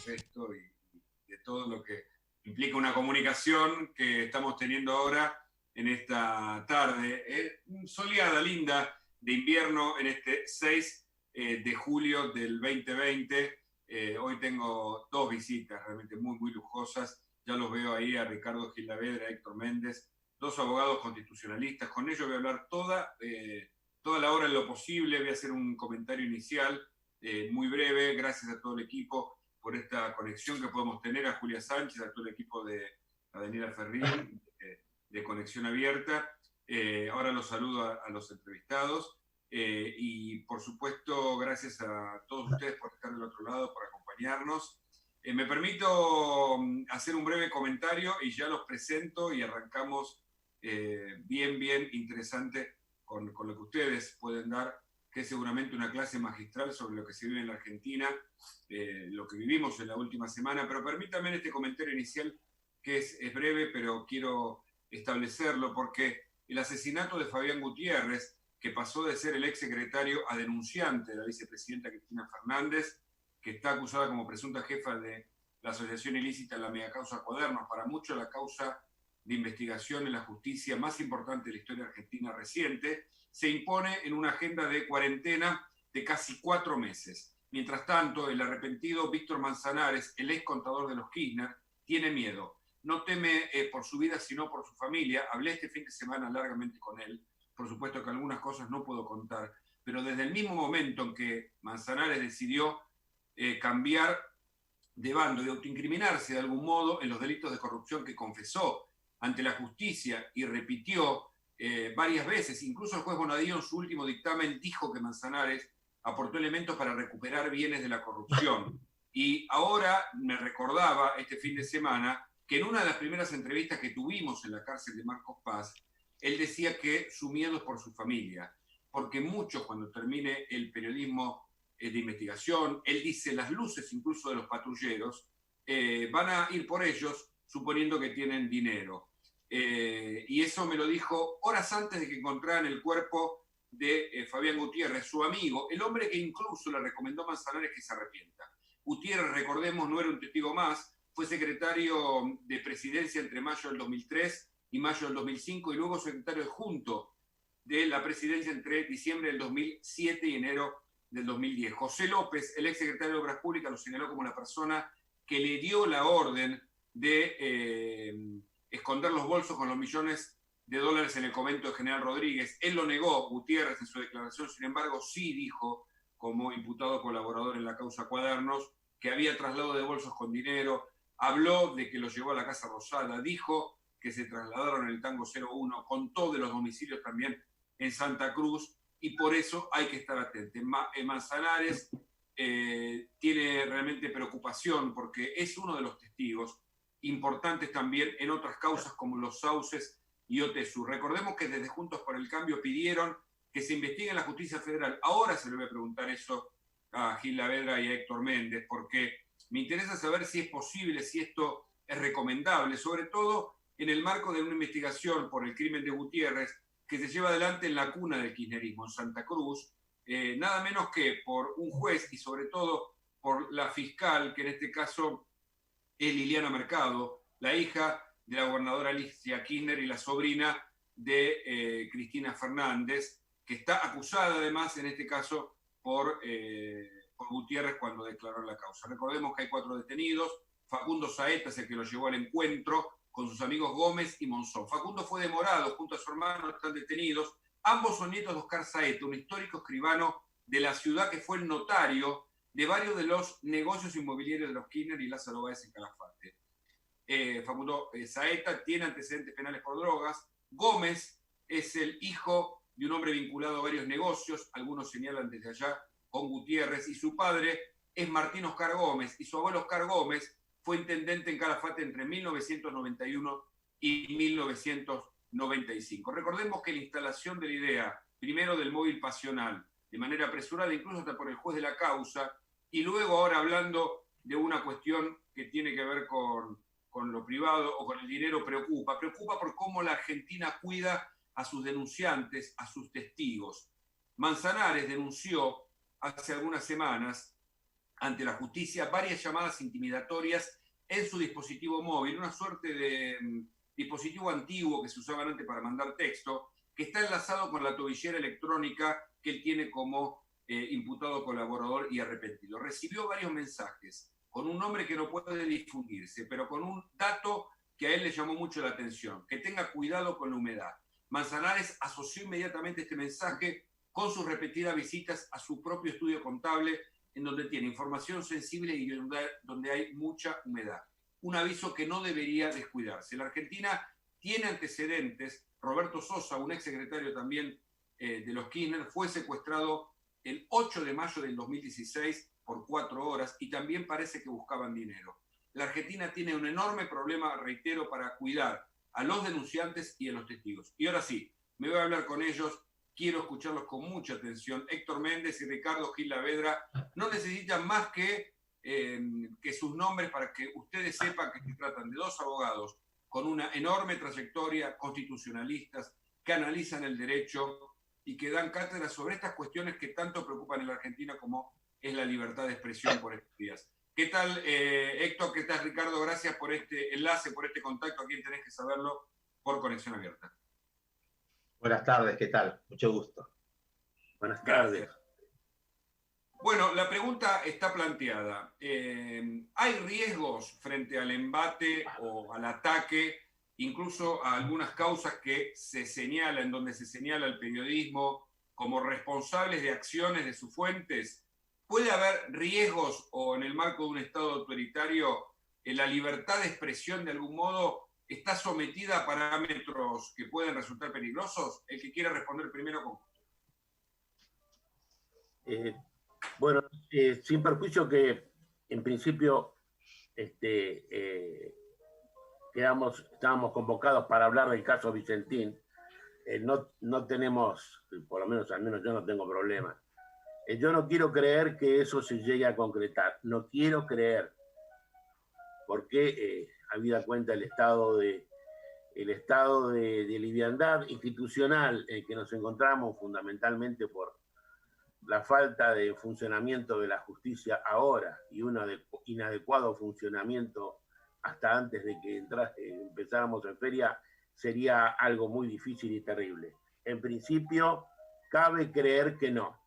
es esto y de todo lo que implica una comunicación que estamos teniendo ahora en esta tarde soleada, linda, de invierno en este 6 de julio del 2020. Hoy tengo dos visitas realmente muy, muy lujosas. Ya los veo ahí a Ricardo Gilavedra, a Héctor Méndez, dos abogados constitucionalistas. Con ellos voy a hablar toda la hora en lo posible. Voy a hacer un comentario inicial muy breve. Gracias a todo el equipo por esta conexión que podemos tener, a Julia Sánchez, a todo el equipo a Daniela Ferrín, de Conexión Abierta. Ahora los saludo a los entrevistados. Y por supuesto, gracias a todos ustedes por estar del otro lado, por acompañarnos. Me permito hacer un breve comentario y ya los presento y arrancamos bien interesante con lo que ustedes pueden dar, que es seguramente una clase magistral sobre lo que se vive en la Argentina, lo que vivimos en la última semana. Pero permítanme este comentario inicial, que es breve, pero quiero establecerlo, porque el asesinato de Fabián Gutiérrez, que pasó de ser el exsecretario a denunciante de la vicepresidenta Cristina Fernández, que está acusada como presunta jefa de la asociación ilícita en la megacausa Cuadernos, para muchos la causa de investigación en la justicia más importante de la historia argentina reciente, se impone en una agenda de cuarentena de casi 4 meses. Mientras tanto, el arrepentido Víctor Manzanares, el ex contador de los Kirchner, tiene miedo. No teme por su vida, sino por su familia. Hablé este fin de semana largamente con él. Por supuesto que algunas cosas no puedo contar, pero desde el mismo momento en que Manzanares decidió cambiar de bando y autoincriminarse de algún modo en los delitos de corrupción que confesó ante la justicia y repitió varias veces, incluso el juez Bonadío en su último dictamen dijo que Manzanares aportó elementos para recuperar bienes de la corrupción. Y ahora me recordaba este fin de semana que en una de las primeras entrevistas que tuvimos en la cárcel de Marcos Paz, él decía que su miedo es por su familia, porque muchos, cuando termine el periodismo de investigación, él dice las luces incluso de los patrulleros, van a ir por ellos suponiendo que tienen dinero. Y eso me lo dijo horas antes de que encontraran el cuerpo de Fabián Gutiérrez, su amigo, el hombre que incluso le recomendó a Manzanares que se arrepienta. Gutiérrez, recordemos, no era un testigo más, fue secretario de presidencia entre mayo del 2003 y mayo del 2005 y luego secretario adjunto de la presidencia entre diciembre del 2007 y enero del 2010. José López, el exsecretario de Obras Públicas, lo señaló como la persona que le dio la orden de esconder los bolsos con los millones de dólares en el convento de General Rodríguez. Él lo negó, Gutiérrez, en su declaración. Sin embargo, sí dijo, como imputado colaborador en la causa Cuadernos, que había traslado de bolsos con dinero. Habló de que los llevó a la Casa Rosada, dijo que se trasladaron en el Tango 01, contó de los domicilios también en Santa Cruz, y por eso hay que estar atentos. Manzanares tiene realmente preocupación porque es uno de los testigos importantes también en otras causas como los Sauces y OTSU. Recordemos que desde Juntos por el Cambio pidieron que se investigue en la justicia federal. Ahora se le voy a preguntar eso a Gil Lavedra y a Héctor Méndez, porque me interesa saber si es posible, si esto es recomendable, sobre todo en el marco de una investigación por el crimen de Gutiérrez que se lleva adelante en la cuna del kirchnerismo, en Santa Cruz, nada menos que por un juez y sobre todo por la fiscal, que en este caso es Liliana Mercado, la hija de la gobernadora Alicia Kirchner y la sobrina de Cristina Fernández, que está acusada además en este caso por Gutiérrez cuando declaró la causa. Recordemos que hay 4 detenidos. Facundo Saeta es el que lo llevó al encuentro con sus amigos Gómez y Monzón. Facundo fue demorado junto a su hermano, están detenidos. Ambos son nietos de Oscar Saeta, un histórico escribano de la ciudad que fue el notario de varios de los negocios inmobiliarios de los Kirchner y Lázaro Báez en Calafate. Facundo Saeta tiene antecedentes penales por drogas. Gómez es el hijo de un hombre vinculado a varios negocios, algunos señalan desde allá, con Gutiérrez, y su padre es Martín Oscar Gómez, y su abuelo Oscar Gómez fue intendente en Calafate entre 1991 y 1995. Recordemos que la instalación de la idea, primero del móvil pasional, de manera apresurada, incluso hasta por el juez de la causa, y luego ahora hablando de una cuestión que tiene que ver con lo privado o con el dinero, preocupa por cómo la Argentina cuida a sus denunciantes, a sus testigos. Manzanares denunció hace algunas semanas ante la justicia varias llamadas intimidatorias en su dispositivo móvil, una suerte de dispositivo antiguo que se usaba antes para mandar texto, que está enlazado con la tobillera electrónica que él tiene como imputado colaborador y arrepentido. Recibió varios mensajes con un nombre que no puede difundirse, pero con un dato que a él le llamó mucho la atención, que tenga cuidado con la humedad. Manzanares asoció inmediatamente este mensaje con sus repetidas visitas a su propio estudio contable, en donde tiene información sensible y donde hay mucha humedad. Un aviso que no debería descuidarse. La Argentina tiene antecedentes. Roberto Sosa, un exsecretario también de los Kirchner, fue secuestrado el 8 de mayo del 2016 por 4 horas y también parece que buscaban dinero. La Argentina tiene un enorme problema, reitero, para cuidar a los denunciantes y a los testigos. Y ahora sí, me voy a hablar con ellos. Quiero escucharlos con mucha atención. Héctor Méndez y Ricardo Gil Lavedra no necesitan más que sus nombres para que ustedes sepan que se tratan de dos abogados con una enorme trayectoria, constitucionalistas, que analizan el derecho y que dan cátedra sobre estas cuestiones que tanto preocupan en la Argentina como es la libertad de expresión por estos días. ¿Qué tal, Héctor? ¿Qué tal, Ricardo? Gracias por este enlace, por este contacto. Aquí tenés que saberlo por Conexión Abierta. Buenas tardes, ¿qué tal? Mucho gusto. Buenas tardes. Gracias. Bueno, la pregunta está planteada. ¿Hay riesgos frente al embate o al ataque, incluso a algunas causas que se señalan, donde se señala al periodismo como responsables de acciones de sus fuentes? ¿Puede haber riesgos o en el marco de un Estado autoritario la libertad de expresión de algún modo está sometida a parámetros que pueden resultar peligrosos? El que quiera responder primero con... Bueno, sin perjuicio que en principio estábamos convocados para hablar del caso Vicentín, no tenemos, por lo menos al menos yo no tengo problema. Yo no quiero creer que eso se llegue a concretar, no quiero creer, porque habida cuenta el estado de liviandad institucional en que nos encontramos, fundamentalmente por la falta de funcionamiento de la justicia ahora y un inadecuado funcionamiento hasta antes de que empezáramos en feria, sería algo muy difícil y terrible. En principio, cabe creer que no.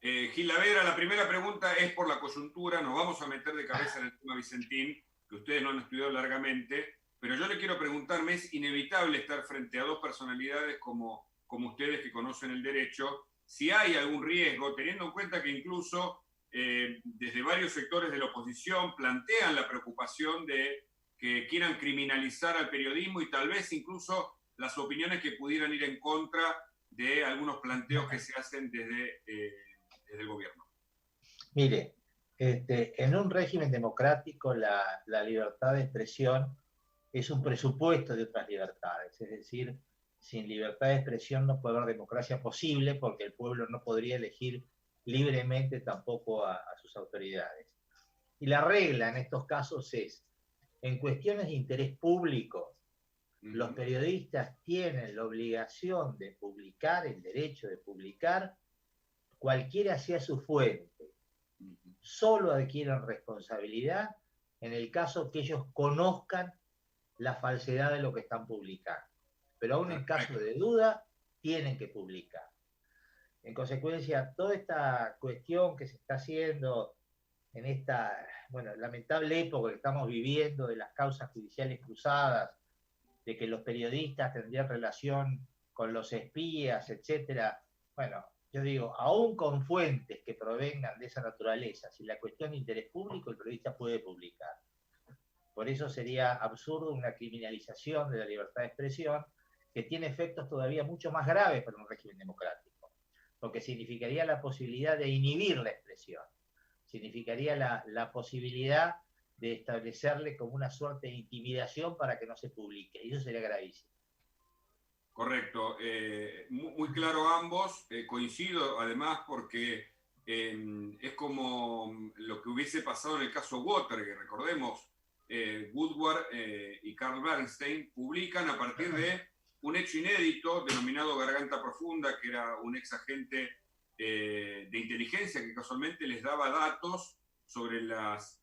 Gil Lavedra, la primera pregunta es por la coyuntura. Nos vamos a meter de cabeza en el tema Vicentín, que ustedes no han estudiado largamente, pero yo le quiero preguntar, ¿me es inevitable estar frente a dos personalidades como ustedes que conocen el derecho? Si hay algún riesgo, teniendo en cuenta que incluso desde varios sectores de la oposición plantean la preocupación de que quieran criminalizar al periodismo y tal vez incluso las opiniones que pudieran ir en contra de algunos planteos que se hacen desde el gobierno. Mire, en un régimen democrático la libertad de expresión es un presupuesto de otras libertades, es decir, sin libertad de expresión no puede haber democracia posible porque el pueblo no podría elegir libremente tampoco a sus autoridades. Y la regla en estos casos es, en cuestiones de interés público, los periodistas tienen la obligación de publicar, el derecho de publicar, cualquiera sea su fuente. Solo adquieren responsabilidad en el caso que ellos conozcan la falsedad de lo que están publicando. Pero aún en caso de duda, tienen que publicar. En consecuencia, toda esta cuestión que se está haciendo en esta, lamentable época que estamos viviendo de las causas judiciales cruzadas, de que los periodistas tendrían relación con los espías, etcétera. Bueno, yo digo, aún con fuentes que provengan de esa naturaleza, si la cuestión de interés público, el periodista puede publicar. Por eso sería absurdo una criminalización de la libertad de expresión que tiene efectos todavía mucho más graves para un régimen democrático, porque significaría la posibilidad de inhibir la expresión, significaría la posibilidad de establecerle como una suerte de intimidación para que no se publique, y eso sería gravísimo. Correcto, muy claro ambos, coincido además porque es como lo que hubiese pasado en el caso Watergate, recordemos, Woodward y Carl Bernstein publican a partir de un hecho inédito denominado Garganta Profunda, que era un ex agente de inteligencia que casualmente les daba datos sobre las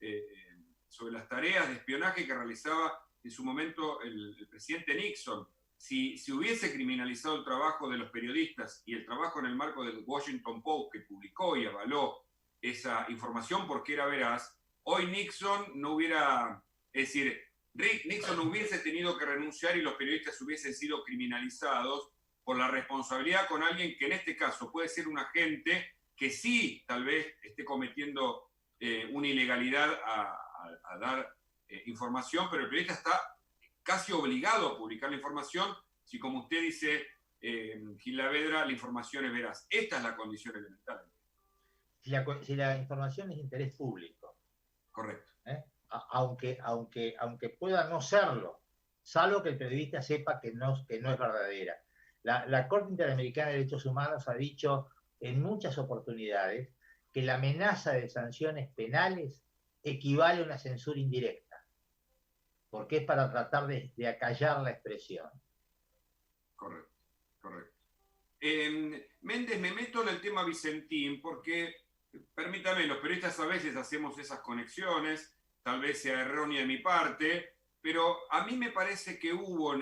tareas de espionaje que realizaba en su momento el presidente Nixon. Si hubiese criminalizado el trabajo de los periodistas y el trabajo en el marco del Washington Post, que publicó y avaló esa información porque era veraz, hoy Nixon no hubiera, es decir, Nixon no hubiese tenido que renunciar y los periodistas hubiesen sido criminalizados por la responsabilidad con alguien que en este caso puede ser un agente que sí tal vez esté cometiendo una ilegalidad a dar información, pero el periodista está casi obligado a publicar la información si, como usted dice, Gil Lavedra, la información es veraz. Esta es la condición elemental. Si la información es de interés público. Correcto. Aunque pueda no serlo, salvo que el periodista sepa que no es verdadera. La Corte Interamericana de Derechos Humanos ha dicho en muchas oportunidades que la amenaza de sanciones penales equivale a una censura indirecta, porque es para tratar de acallar la expresión. Correcto, correcto. Méndez, me meto en el tema Vicentín porque, permítame, los periodistas a veces hacemos esas conexiones, tal vez sea errónea de mi parte, pero a mí me parece que hubo en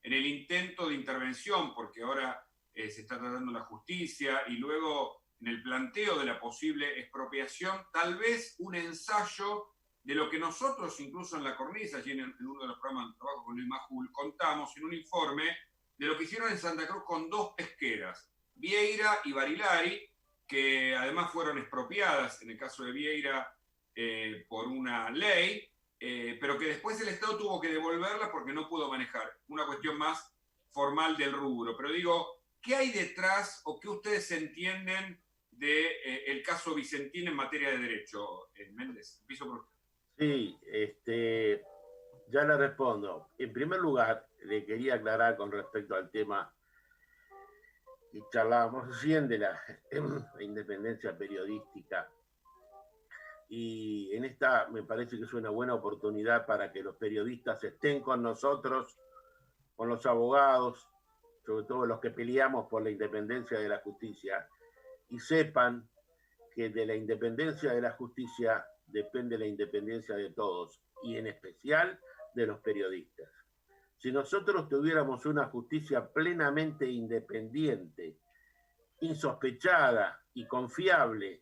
el intento de intervención, porque ahora se está tratando la justicia, y luego en el planteo de la posible expropiación, tal vez un ensayo de lo que nosotros, incluso en La Cornisa, allí en uno de los programas de trabajo con Luis Majul, contamos en un informe de lo que hicieron en Santa Cruz con dos pesqueras, Vieira y Barilari, que además fueron expropiadas, en el caso de Vieira, por una ley, pero que después el Estado tuvo que devolverla porque no pudo manejar. Una cuestión más formal del rubro. Pero digo, ¿qué hay detrás o qué ustedes entienden del caso Vicentín en materia de derecho, Méndez? Empiezo por usted. Sí, ya le respondo. En primer lugar, le quería aclarar con respecto al tema que charlábamos recién de la independencia periodística. Y en esta me parece que es una buena oportunidad para que los periodistas estén con nosotros, con los abogados, sobre todo los que peleamos por la independencia de la justicia, y sepan que de la independencia de la justicia depende la independencia de todos, y en especial de los periodistas. Si nosotros tuviéramos una justicia plenamente independiente, insospechada y confiable,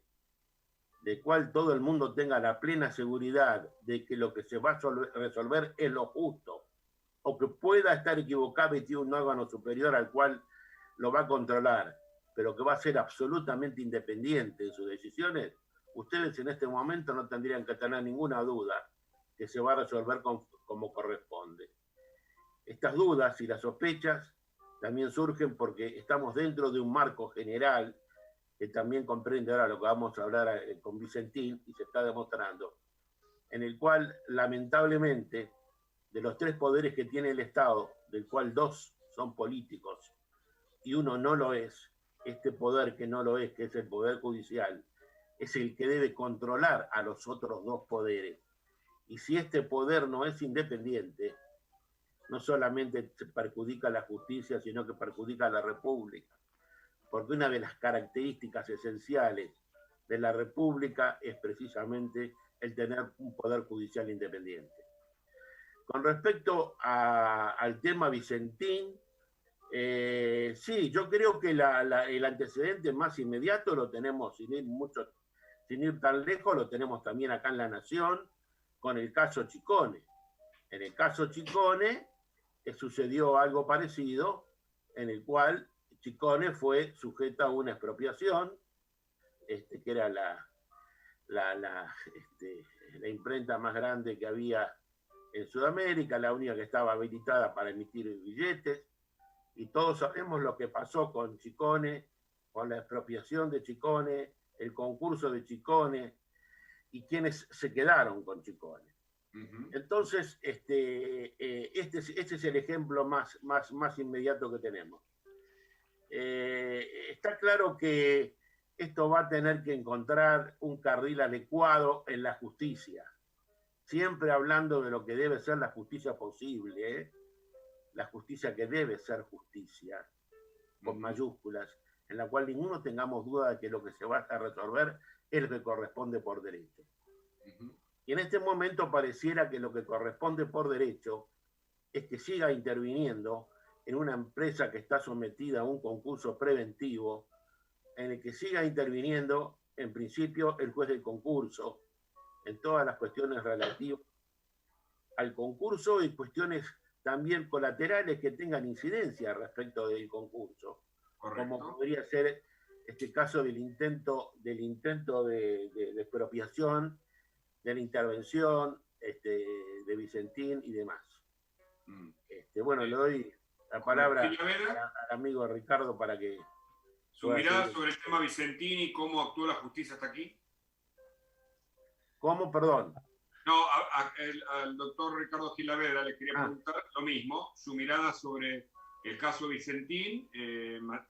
de cual todo el mundo tenga la plena seguridad de que lo que se va a resolver es lo justo, o que pueda estar equivocado y tiene un órgano superior al cual lo va a controlar, pero que va a ser absolutamente independiente en sus decisiones, ustedes en este momento no tendrían que tener ninguna duda que se va a resolver como corresponde. Estas dudas y las sospechas también surgen porque estamos dentro de un marco general que también comprende ahora lo que vamos a hablar con Vicentín, y se está demostrando, en el cual lamentablemente de los tres poderes que tiene el Estado, del cual dos son políticos y uno no lo es, este poder que no lo es, que es el Poder Judicial, es el que debe controlar a los otros dos poderes. Y si este poder no es independiente, no solamente perjudica a la justicia, sino que perjudica a la República. Porque una de las características esenciales de la República es precisamente el tener un poder judicial independiente. Con respecto al tema Vicentín, sí, yo creo que el antecedente más inmediato lo tenemos, sin ir tan lejos, lo tenemos también acá en La Nación, con el caso Chicone. En el caso Chicone sucedió algo parecido, en el cual Chicone fue sujeta a una expropiación, que era la imprenta más grande que había en Sudamérica, la única que estaba habilitada para emitir billetes, y todos sabemos lo que pasó con Chicone, con la expropiación de Chicone, el concurso de Chicone, y quienes se quedaron con Chicone. Entonces, este es el ejemplo más inmediato que tenemos. Está claro que esto va a tener que encontrar un carril adecuado en la justicia, siempre hablando de lo que debe ser la justicia posible, la justicia que debe ser justicia, con mayúsculas, en la cual ninguno tengamos duda de que lo que se va a resolver es lo que corresponde por derecho. Y en este momento pareciera que lo que corresponde por derecho es que siga interviniendo en una empresa que está sometida a un concurso preventivo, en el que siga interviniendo, en principio, el juez del concurso, en todas las cuestiones relativas al concurso y cuestiones también colaterales que tengan incidencia respecto del concurso. Correcto. Como podría ser este caso del intento de expropiación, de la intervención de Vicentín y demás. Bueno, le doy la palabra al amigo Ricardo para que... Su mirada sobre el tema Vicentín y cómo actuó la justicia hasta aquí. ¿Cómo? Perdón. No, al doctor Ricardo Gilavedra le quería preguntar lo mismo, su mirada sobre el caso Vicentín,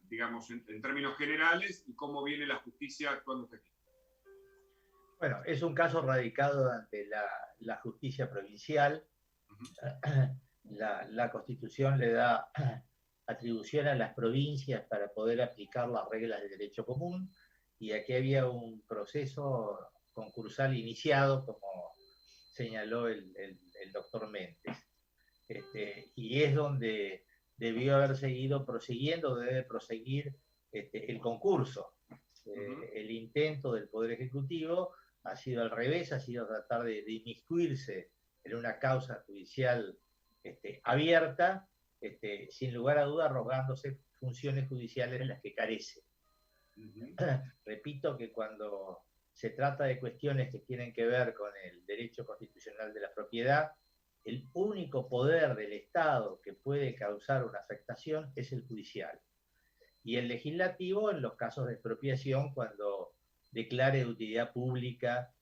digamos, en términos generales, y cómo viene la justicia actuando hasta aquí. Bueno, es un caso radicado ante la justicia provincial. La Constitución le da atribución a las provincias para poder aplicar las reglas del derecho común, y aquí había un proceso concursal iniciado, como señaló el doctor Méndez. Y es donde debió haber seguido prosiguiendo, debe proseguir el concurso. El intento del Poder Ejecutivo ha sido al revés, ha sido tratar de inmiscuirse en una causa judicial abierta, sin lugar a dudas arrogándose funciones judiciales de las que carece. Repito que cuando se trata de cuestiones que tienen que ver con el derecho constitucional de la propiedad, el único poder del Estado que puede causar una afectación es el judicial. Y el legislativo en los casos de expropiación, cuando declare de utilidad pública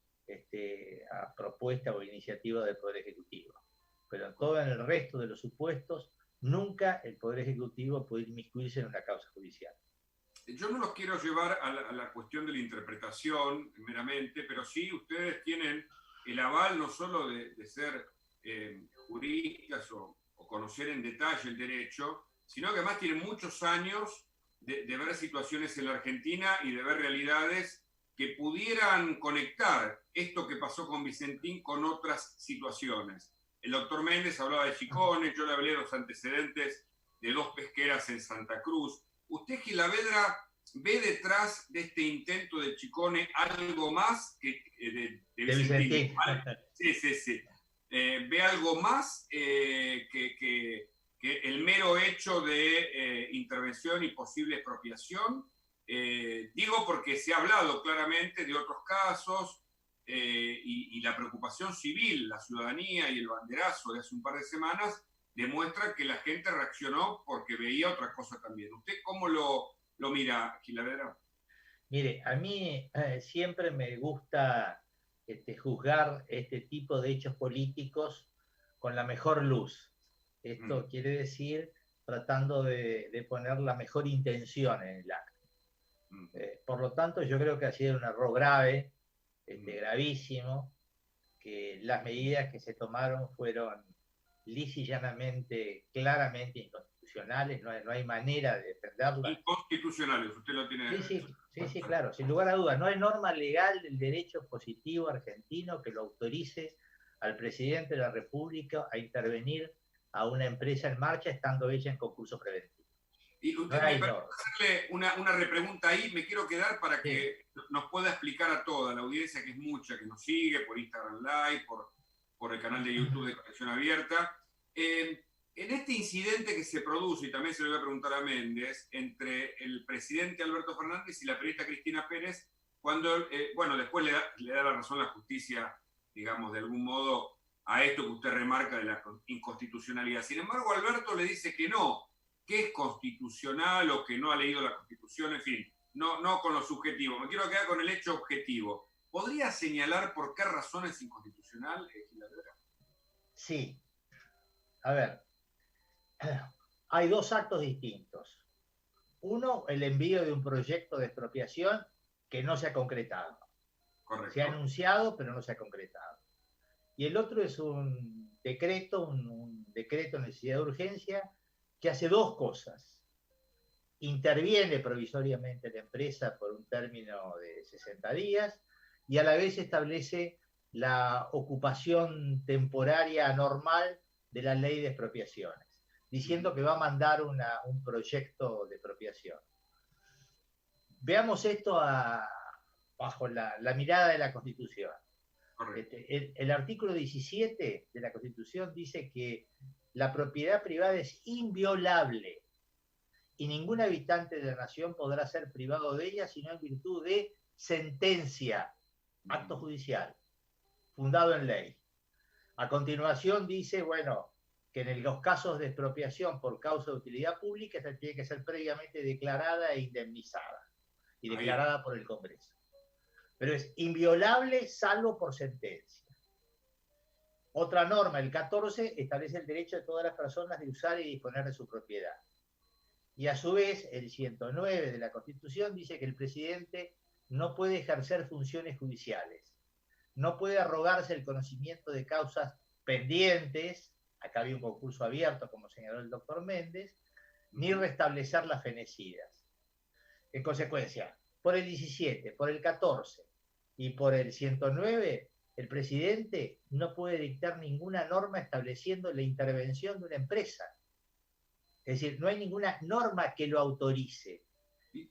a propuesta o iniciativa del Poder Ejecutivo. Pero en todo el resto de los supuestos, nunca el Poder Ejecutivo puede inmiscuirse en una causa judicial. Yo no los quiero llevar a la cuestión de la interpretación meramente, pero sí ustedes tienen el aval no solo de ser juristas o conocer en detalle el derecho, sino que además tienen muchos años de ver situaciones en la Argentina y de ver realidades que pudieran conectar esto que pasó con Vicentín con otras situaciones. El doctor Méndez hablaba de chicones, yo le hablé de los antecedentes de 2 pesqueras en Santa Cruz. ¿Usted, Gilavedra, ve detrás de este intento de Chicone algo más que de Vicentín? Sí. ¿Ve algo más que el mero hecho de intervención y posible expropiación? Digo porque se ha hablado claramente de otros casos y la preocupación civil, la ciudadanía y el banderazo de hace un par de semanas demuestra que la gente reaccionó porque veía otra cosa también. ¿Usted cómo lo mira, Gilavedra? Mire, a mí siempre me gusta juzgar este tipo de hechos políticos con la mejor luz. Esto quiere decir tratando de poner la mejor intención en el acto. Por lo tanto, yo creo que ha sido un error grave, gravísimo, que las medidas que se tomaron fueron lisa y llanamente, claramente inconstitucionales, no hay manera de defenderlas. Inconstitucionales, usted lo tiene... Sí, claro, sin lugar a dudas. No hay norma legal del derecho positivo argentino que lo autorice al presidente de la República a intervenir a una empresa en marcha estando ella en concurso preventivo. Y usted me permite hacerle una repregunta ahí, me quiero quedar para que nos pueda explicar a toda la audiencia, que es mucha, que nos sigue por Instagram Live, por el canal de YouTube de Conexión Abierta. En este incidente que se produce, y también se lo voy a preguntar a Méndez, entre el presidente Alberto Fernández y la periodista Cristina Pérez, cuando, después le da la razón a la justicia, digamos, de algún modo, a esto que usted remarca de la inconstitucionalidad. Sin embargo, Alberto le dice que no, que es constitucional o que no ha leído la Constitución, en fin, no con lo subjetivo. Me quiero quedar con el hecho objetivo. ¿Podría señalar por qué razón es inconstitucional, Gilavedra? Sí. A ver, hay 2 actos distintos. Uno, el envío de un proyecto de expropiación que no se ha concretado. Correcto. Se ha anunciado, pero no se ha concretado. Y el otro es un decreto, un decreto de necesidad de urgencia que hace 2 cosas. interviene provisoriamente la empresa por un término de 60 días y a la vez establece la ocupación temporaria anormal de la ley de expropiaciones, diciendo que va a mandar un proyecto de expropiación. Veamos esto bajo la mirada de la Constitución. El artículo 17 de la Constitución dice que la propiedad privada es inviolable y ningún habitante de la nación podrá ser privado de ella sino en virtud de sentencia, acto judicial, fundado en ley. A continuación dice, bueno, que en los casos de expropiación por causa de utilidad pública, esta tiene que ser previamente declarada e indemnizada y declarada por el Congreso. Pero es inviolable salvo por sentencia. Otra norma, el 14, establece el derecho de todas las personas de usar y disponer de su propiedad. Y a su vez, el 109 de la Constitución dice que el presidente no puede ejercer funciones judiciales, no puede arrogarse el conocimiento de causas pendientes, acá había un concurso abierto, como señaló el doctor Méndez, ni restablecer las fenecidas. En consecuencia, por el 17, por el 14 y por el 109, el presidente no puede dictar ninguna norma estableciendo la intervención de una empresa. Es decir, no hay ninguna norma que lo autorice.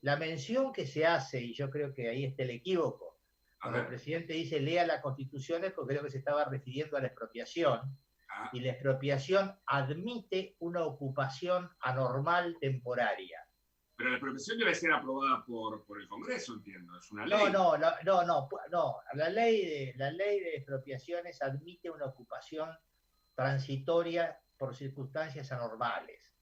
La mención que se hace, y yo creo que ahí está el equívoco, cuando el presidente dice lea la Constitución es porque creo que se estaba refiriendo a la expropiación, y la expropiación admite una ocupación anormal temporaria. Pero la expropiación debe ser aprobada por el Congreso, entiendo, es una ley. No, la ley de expropiaciones admite una ocupación transitoria por circunstancias anormales,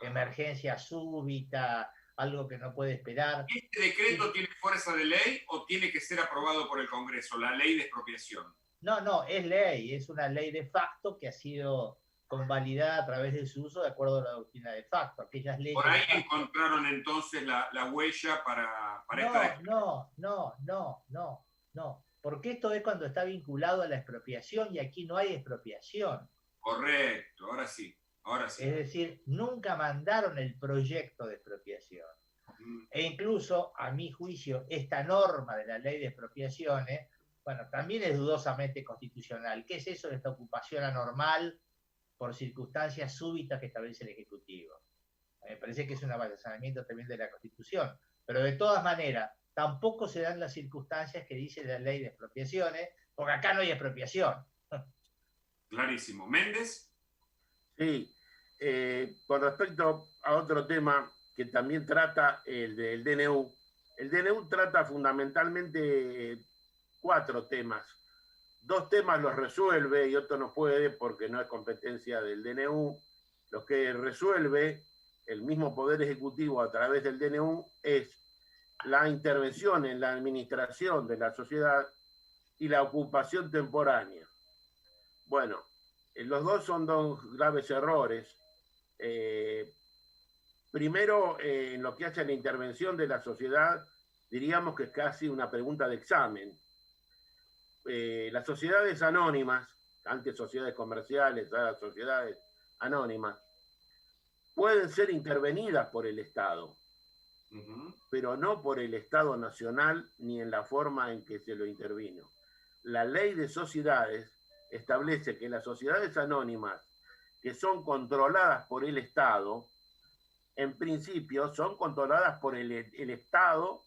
emergencia súbita, algo que no puede esperar. ¿Este decreto tiene fuerza de ley o tiene que ser aprobado por el Congreso, la ley de expropiación? No, es ley, es una ley de facto que ha sido convalidada a través de su uso de acuerdo a la doctrina de facto. Aquellas leyes por ahí encontraron entonces la huella para esta... No, porque esto es cuando está vinculado a la expropiación y aquí no hay expropiación. Correcto, ahora sí. Es decir, nunca mandaron el proyecto de expropiación. E incluso, a mi juicio, esta norma de la ley de expropiaciones, bueno, también es dudosamente constitucional. ¿Qué es eso de esta ocupación anormal por circunstancias súbitas que establece el Ejecutivo? Me parece que es un avasallamiento también de la Constitución. Pero de todas maneras, tampoco se dan las circunstancias que dice la ley de expropiaciones, porque acá no hay expropiación. Clarísimo. ¿Méndez? Sí. Con respecto a otro tema que también trata el del DNU, el DNU trata fundamentalmente 4 temas. 2 temas los resuelve y otro no puede porque no es competencia del DNU. Lo que resuelve el mismo Poder Ejecutivo a través del DNU es la intervención en la administración de la sociedad y la ocupación temporánea. Bueno, los dos son 2 graves errores. Primero, en lo que hace a la intervención de la sociedad, diríamos que es casi una pregunta de examen. Las sociedades anónimas, antes sociedades comerciales, ahora sociedades anónimas, pueden ser intervenidas por el Estado, pero no por el Estado nacional ni en la forma en que se lo intervino. La ley de sociedades establece que las sociedades anónimas que son controladas por el Estado, en principio son controladas por el Estado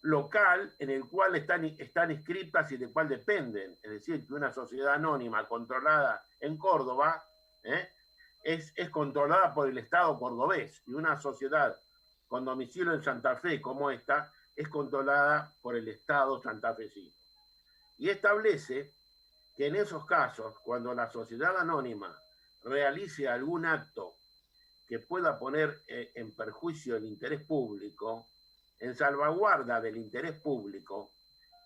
local en el cual están inscritas y de cual dependen. Es decir, que una sociedad anónima controlada en Córdoba es controlada por el Estado cordobés, y una sociedad con domicilio en Santa Fe como esta es controlada por el Estado santafesino. Y establece que en esos casos, cuando la sociedad anónima realice algún acto que pueda poner en perjuicio el interés público, en salvaguarda del interés público,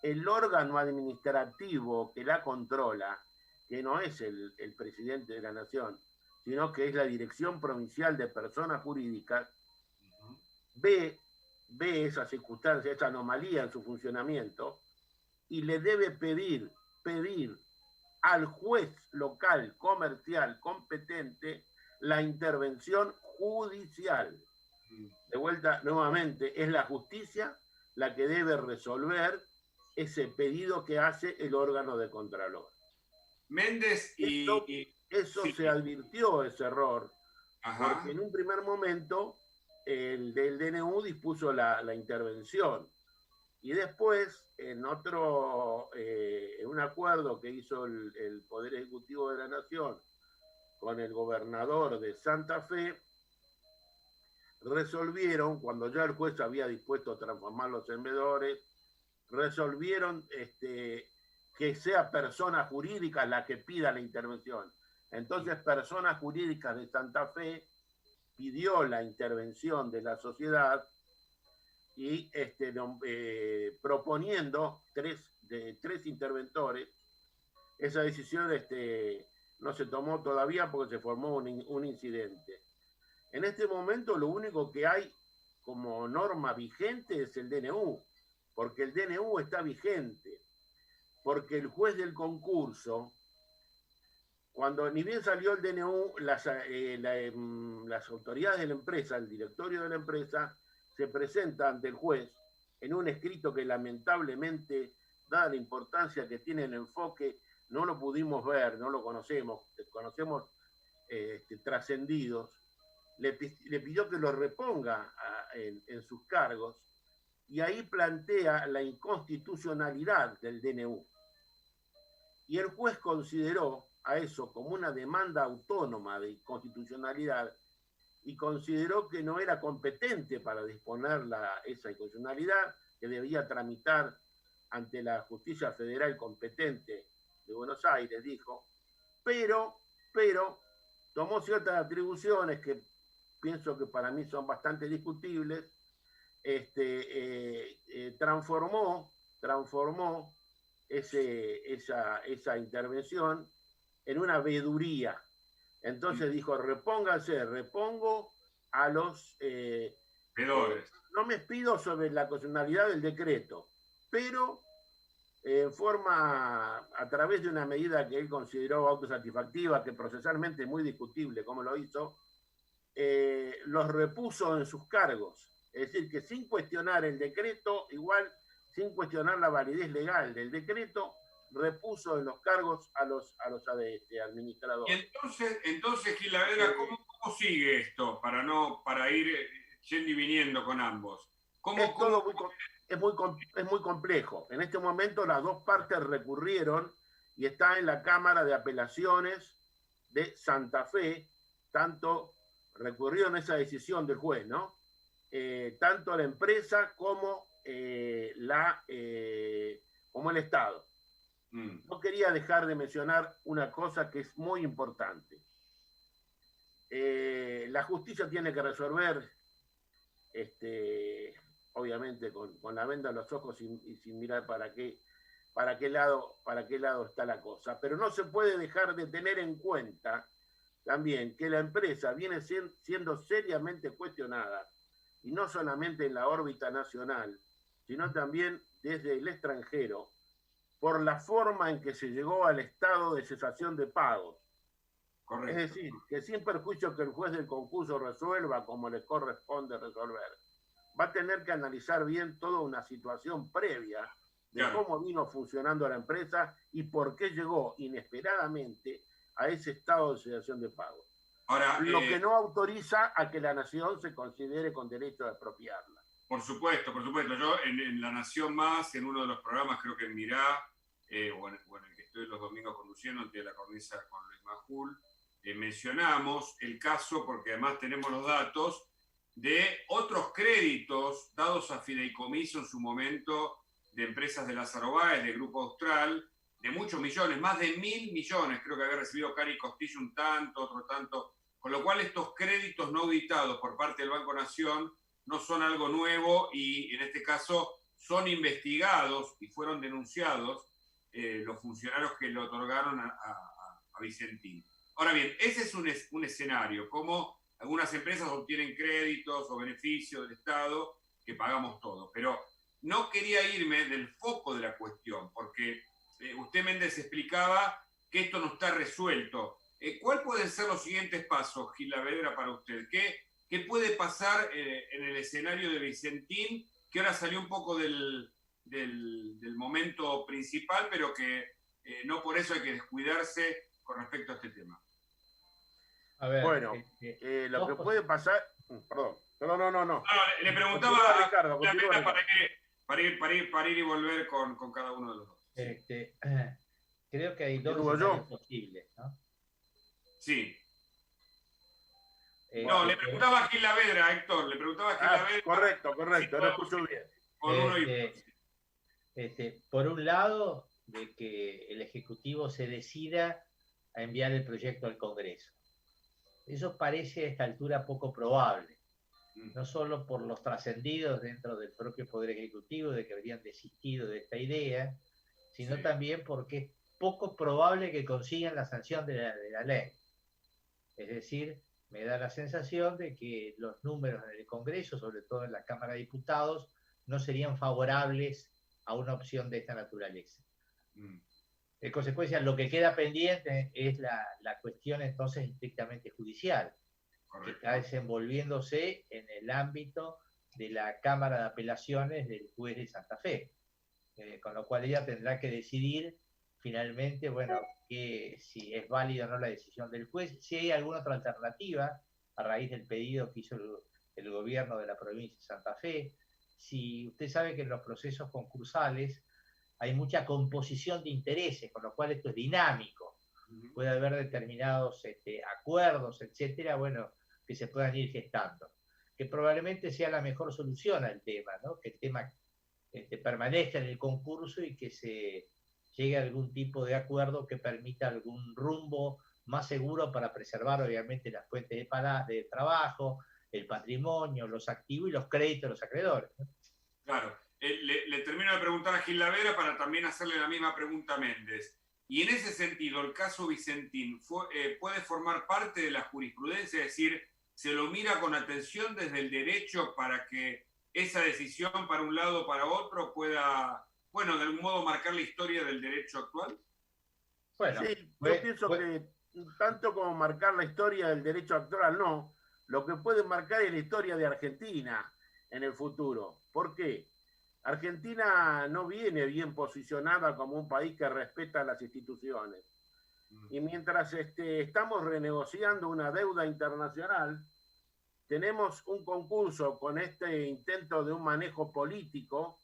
el órgano administrativo que la controla, que no es el presidente de la nación, sino que es la Dirección Provincial de Personas Jurídicas, ve esa circunstancia, esa anomalía en su funcionamiento, y le debe pedir al juez local comercial competente la intervención judicial. De vuelta, nuevamente, es la justicia la que debe resolver ese pedido que hace el órgano de contralor. Méndez Eso sí. se advirtió, ese error, Ajá. porque en un primer momento el del DNU dispuso la intervención y después en un acuerdo que hizo el Poder Ejecutivo de la Nación con el gobernador de Santa Fe, resolvieron, cuando ya el juez había dispuesto a transformarlos en veedores, resolvieron que sea persona jurídica la que pida la intervención. Entonces, Personas Jurídicas de Santa Fe pidió la intervención de la sociedad y proponiendo tres interventores. Esa decisión no se tomó todavía porque se formó un incidente. En este momento lo único que hay como norma vigente es el DNU, porque el DNU está vigente, porque el juez del concurso, cuando ni bien salió el DNU, las autoridades de la empresa, el directorio de la empresa, se presenta ante el juez en un escrito que lamentablemente, dada la importancia que tiene el enfoque, no lo pudimos ver, no lo conocemos trascendidos, le pidió que lo reponga en sus cargos y ahí plantea la inconstitucionalidad del DNU. Y el juez consideró a eso como una demanda autónoma de inconstitucionalidad y consideró que no era competente para disponer esa inconstitucionalidad, que debía tramitar ante la justicia federal competente de Buenos Aires, dijo, pero tomó ciertas atribuciones que pienso que para mí son bastante discutibles, transformó esa intervención en una veeduría. Entonces dijo, repongo a los veedores. No me expido sobre la constitucionalidad del decreto, pero en forma, a través de una medida que él consideró autosatisfactiva, que procesalmente es muy discutible cómo lo hizo, los repuso en sus cargos. Es decir, que sin cuestionar el decreto, igual sin cuestionar la validez legal del decreto, repuso en los cargos a los administradores. Y entonces Gil Lavedra, ¿cómo sigue esto? Para ir yendo y viniendo con ambos. Es muy complejo. En este momento las dos partes recurrieron y está en la Cámara de Apelaciones de Santa Fe, tanto recurrieron a esa decisión del juez, ¿no? Tanto la empresa como el Estado. No quería dejar de mencionar una cosa que es muy importante. La justicia tiene que resolver, obviamente con la venda en los ojos y sin mirar para qué lado está la cosa, pero no se puede dejar de tener en cuenta también que la empresa viene siendo seriamente cuestionada, y no solamente en la órbita nacional, sino también desde el extranjero, por la forma en que se llegó al estado de cesación de pagos. Correcto. Es decir, que sin perjuicio que el juez del concurso resuelva como le corresponde resolver, va a tener que analizar bien toda una situación previa de cómo vino funcionando la empresa y por qué llegó inesperadamente a ese estado de cesación de pagos. Ahora, lo que no autoriza a que la nación se considere con derecho a expropiarla. Por supuesto. Yo en La Nación Más, en uno de los programas, creo que en Mirá, o en el que estoy los domingos conduciendo ante la cornisa con Luis Majul, mencionamos el caso, porque además tenemos los datos, de otros créditos dados a fideicomiso en su momento de empresas de Lázaro Báez, de Grupo Austral, de muchos millones, más de 1.000 millones, creo que había recibido Cari Costillo un tanto, otro tanto, con lo cual estos créditos no auditados por parte del Banco Nación no son algo nuevo y en este caso son investigados y fueron denunciados los funcionarios que le otorgaron a Vicentín. Ahora bien, ese es un escenario, como algunas empresas obtienen créditos o beneficios del Estado que pagamos todos, pero no quería irme del foco de la cuestión, porque usted, Méndez, explicaba que esto no está resuelto. ¿Cuáles pueden ser los siguientes pasos, Gil Lavedra, para usted? ¿Qué puede pasar en el escenario de Vicentín, que ahora salió un poco del momento principal, pero que no por eso hay que descuidarse con respecto a este tema? A ver, bueno, lo que puede pasar... Perdón. No. Le preguntaba continúa, Ricardo, Ricardo. Para ir y volver con cada uno de los dos. Creo que hay dos escenarios posibles, ¿no? Sí. Le preguntaba a Gil Lavedra, Héctor, le preguntaba a Gil Lavedra. Correcto, lo escucho bien. Por un lado, de que el Ejecutivo se decida a enviar el proyecto al Congreso. Eso parece a esta altura poco probable, no solo por los trascendidos dentro del propio Poder Ejecutivo de que habrían desistido de esta idea, sino también porque es poco probable que consigan la sanción de la ley. Es decir, me da la sensación de que los números en el Congreso, sobre todo en la Cámara de Diputados, no serían favorables a una opción de esta naturaleza. En consecuencia, lo que queda pendiente es la cuestión entonces estrictamente judicial, que está desenvolviéndose en el ámbito de la Cámara de Apelaciones del juez de Santa Fe, con lo cual ella tendrá que decidir finalmente, que si es válida o no la decisión del juez, si hay alguna otra alternativa a raíz del pedido que hizo el gobierno de la provincia de Santa Fe. Si usted sabe que en los procesos concursales hay mucha composición de intereses, con lo cual esto es dinámico. Puede haber determinados acuerdos, etcétera, que se puedan ir gestando. Que probablemente sea la mejor solución al tema, ¿no? Que el tema permanezca en el concurso y que se llegue a algún tipo de acuerdo que permita algún rumbo más seguro para preservar, obviamente, las fuentes de trabajo, el patrimonio, los activos y los créditos de los acreedores, ¿no? Claro. Le termino de preguntar a Gil Lavedra para también hacerle la misma pregunta a Méndez. Y en ese sentido, el caso Vicentín puede formar parte de la jurisprudencia, es decir, se lo mira con atención desde el derecho para que esa decisión para un lado o para otro pueda, de algún modo marcar la historia del derecho actual. Sí, yo pienso que tanto como marcar la historia del derecho actual, no. Lo que puede marcar es la historia de Argentina en el futuro. ¿Por qué? Argentina no viene bien posicionada como un país que respeta las instituciones. Y mientras estamos renegociando una deuda internacional, tenemos un concurso con este intento de un manejo político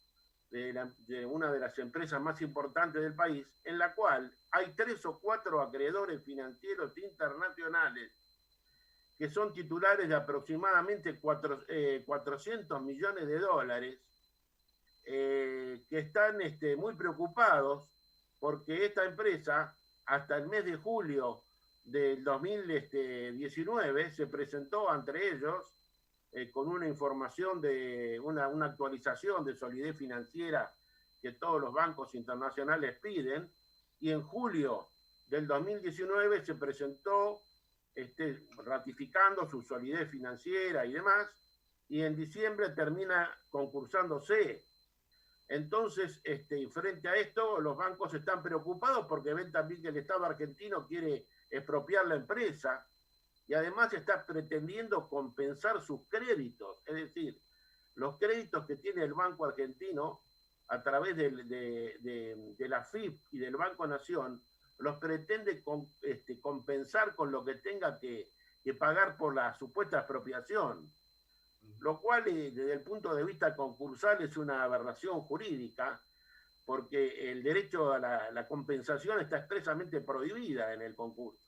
de una de las empresas más importantes del país, en la cual hay 3 o 4 acreedores financieros internacionales que son titulares de aproximadamente 400 millones de dólares, que están muy preocupados porque esta empresa, hasta el mes de julio del 2019, se presentó ante ellos con una información de una actualización de solidez financiera que todos los bancos internacionales piden, y en julio del 2019 se presentó ratificando su solidez financiera y demás, y en diciembre termina concursándose. Entonces, frente a esto, los bancos están preocupados porque ven también que el Estado argentino quiere expropiar la empresa y además está pretendiendo compensar sus créditos, es decir, los créditos que tiene el Banco Argentino a través de la FIP y del Banco Nación, los pretende compensar con lo que tenga que pagar por la supuesta expropiación, lo cual desde el punto de vista concursal es una aberración jurídica, porque el derecho a la compensación está expresamente prohibida en el concurso.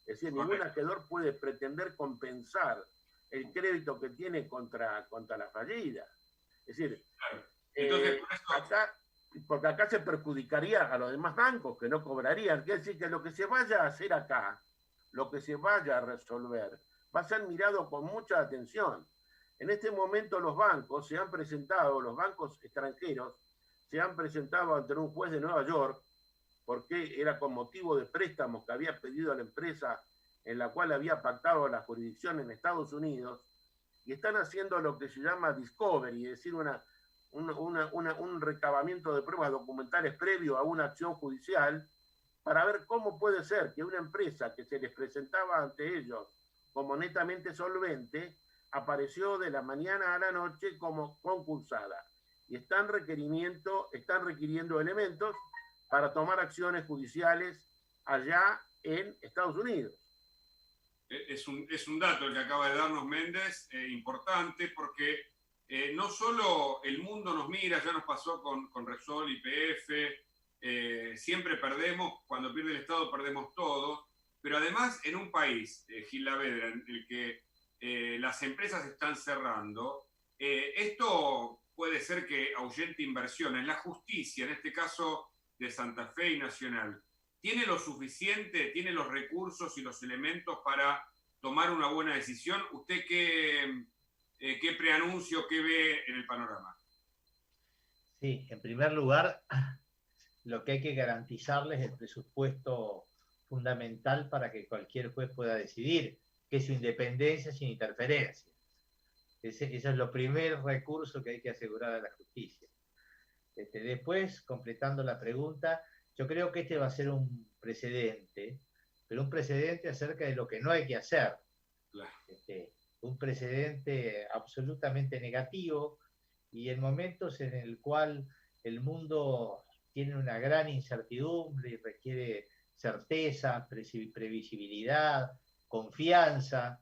Es decir, ningún acreedor puede pretender compensar el crédito que tiene contra la fallida. Es decir, entonces, porque acá se perjudicaría a los demás bancos que no cobrarían. Quiere decir que lo que se vaya a hacer acá, lo que se vaya a resolver, va a ser mirado con mucha atención. En este momento los bancos extranjeros se han presentado ante un juez de Nueva York, porque era con motivo de préstamos que había pedido a la empresa en la cual había pactado la jurisdicción en Estados Unidos, y están haciendo lo que se llama discovery, es decir, un recabamiento de pruebas documentales previo a una acción judicial, para ver cómo puede ser que una empresa que se les presentaba ante ellos como netamente solvente apareció de la mañana a la noche como concursada y están requiriendo elementos para tomar acciones judiciales allá en Estados Unidos. Es un dato el que acaba de darnos Méndez, importante, porque no solo el mundo nos mira, ya nos pasó con Repsol, YPF, siempre perdemos, cuando pierde el Estado perdemos todos, pero además en un país, Gil Lavedra, en el que las empresas están cerrando, esto puede ser que ahuyente inversiones. La justicia, en este caso de Santa Fe y Nacional, ¿tiene lo suficiente, tiene los recursos y los elementos para tomar una buena decisión? ¿Usted qué preanuncio, qué ve en el panorama? Sí, en primer lugar, lo que hay que garantizarles es el presupuesto fundamental para que cualquier juez pueda decidir, que es su independencia sin interferencia. Ese es lo primer recurso que hay que asegurar a la justicia. Después, completando la pregunta, yo creo que este va a ser un precedente, pero un precedente acerca de lo que no hay que hacer. Claro. Un precedente absolutamente negativo, y en momentos en el cual el mundo tiene una gran incertidumbre y requiere certeza, previsibilidad, confianza.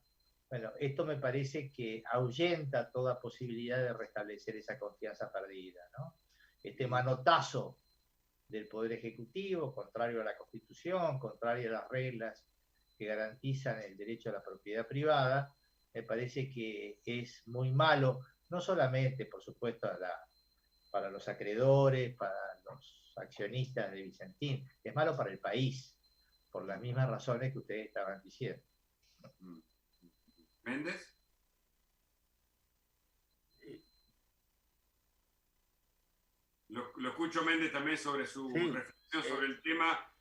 Bueno, esto me parece que ahuyenta toda posibilidad de restablecer esa confianza perdida, ¿no? Este manotazo del Poder Ejecutivo, contrario a la Constitución, contrario a las reglas que garantizan el derecho a la propiedad privada, me parece que es muy malo, no solamente, por supuesto, para los acreedores, para los accionistas de Vicentín, es malo para el país, por las mismas razones que ustedes estaban diciendo. ¿Méndez? Lo escucho, Méndez, también sobre su reflexión sobre el tema,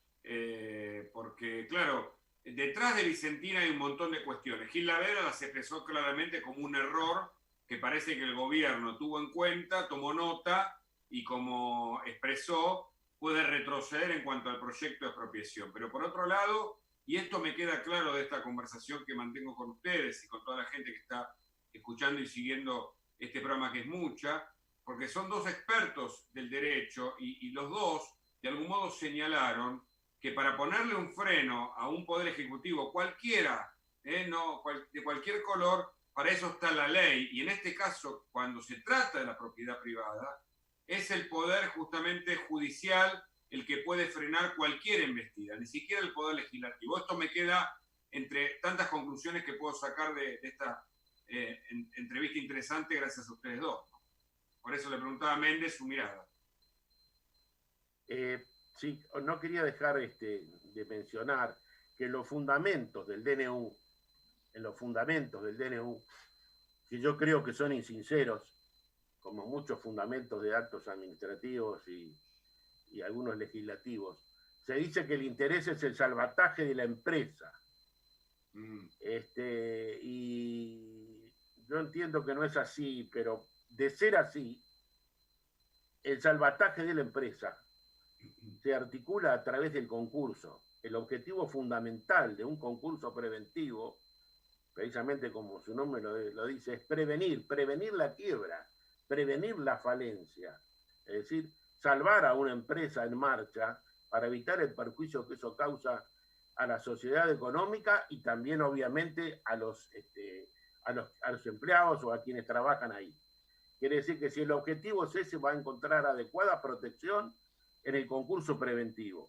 porque, claro, detrás de Vicentín hay un montón de cuestiones. Gil Lavedra las expresó claramente como un error que parece que el gobierno tuvo en cuenta, tomó nota y, como expresó, puede retroceder en cuanto al proyecto de expropiación. Pero por otro lado, y esto me queda claro de esta conversación que mantengo con ustedes y con toda la gente que está escuchando y siguiendo este programa, que es mucha, porque son dos expertos del derecho y los dos de algún modo señalaron que para ponerle un freno a un poder ejecutivo cualquiera, de cualquier color, para eso está la ley. Y en este caso, cuando se trata de la propiedad privada, es el poder justamente judicial el que puede frenar cualquier embestida, ni siquiera el poder legislativo. Esto me queda entre tantas conclusiones que puedo sacar de esta entrevista interesante gracias a ustedes dos. Por eso le preguntaba a Méndez su mirada. Sí, no quería dejar de mencionar que los fundamentos del DNU, que yo creo que son insinceros, como muchos fundamentos de actos administrativos y algunos legislativos, se dice que el interés es el salvataje de la empresa. Y yo entiendo que no es así, pero de ser así, el salvataje de la empresa se articula a través del concurso. El objetivo fundamental de un concurso preventivo, precisamente como su nombre lo dice, es prevenir la quiebra, prevenir la falencia, es decir, salvar a una empresa en marcha para evitar el perjuicio que eso causa a la sociedad económica y también obviamente a los empleados o a quienes trabajan ahí. Quiere decir que si el objetivo es ese, va a encontrar adecuada protección en el concurso preventivo.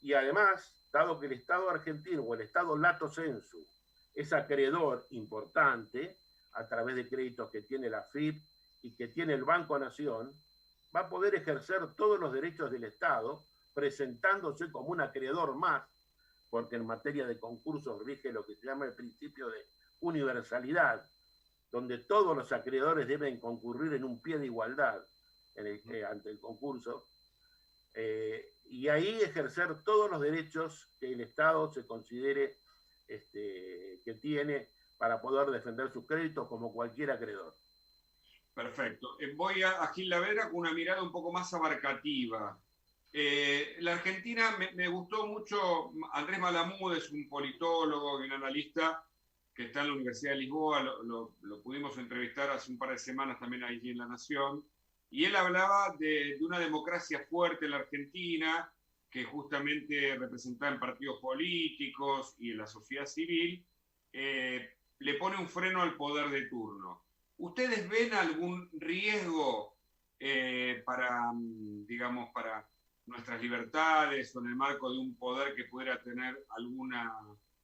Y además, dado que el Estado argentino o el Estado lato sensu es acreedor importante a través de créditos que tiene la FIP y que tiene el Banco Nación, va a poder ejercer todos los derechos del Estado presentándose como un acreedor más, porque en materia de concursos rige lo que se llama el principio de universalidad, donde todos los acreedores deben concurrir en un pie de igualdad ante el concurso, y ahí ejercer todos los derechos que el Estado se considere que tiene para poder defender sus créditos como cualquier acreedor. Perfecto. Voy a Gil Lavedra con una mirada un poco más abarcativa. La Argentina, me gustó mucho, Andrés Malamud es un politólogo y un analista que está en la Universidad de Lisboa, lo pudimos entrevistar hace un par de semanas también ahí en La Nación, y él hablaba de una democracia fuerte en la Argentina, que justamente representada en partidos políticos y en la sociedad civil, le pone un freno al poder de turno. ¿Ustedes ven algún riesgo para, digamos, para nuestras libertades o en el marco de un poder que pudiera tener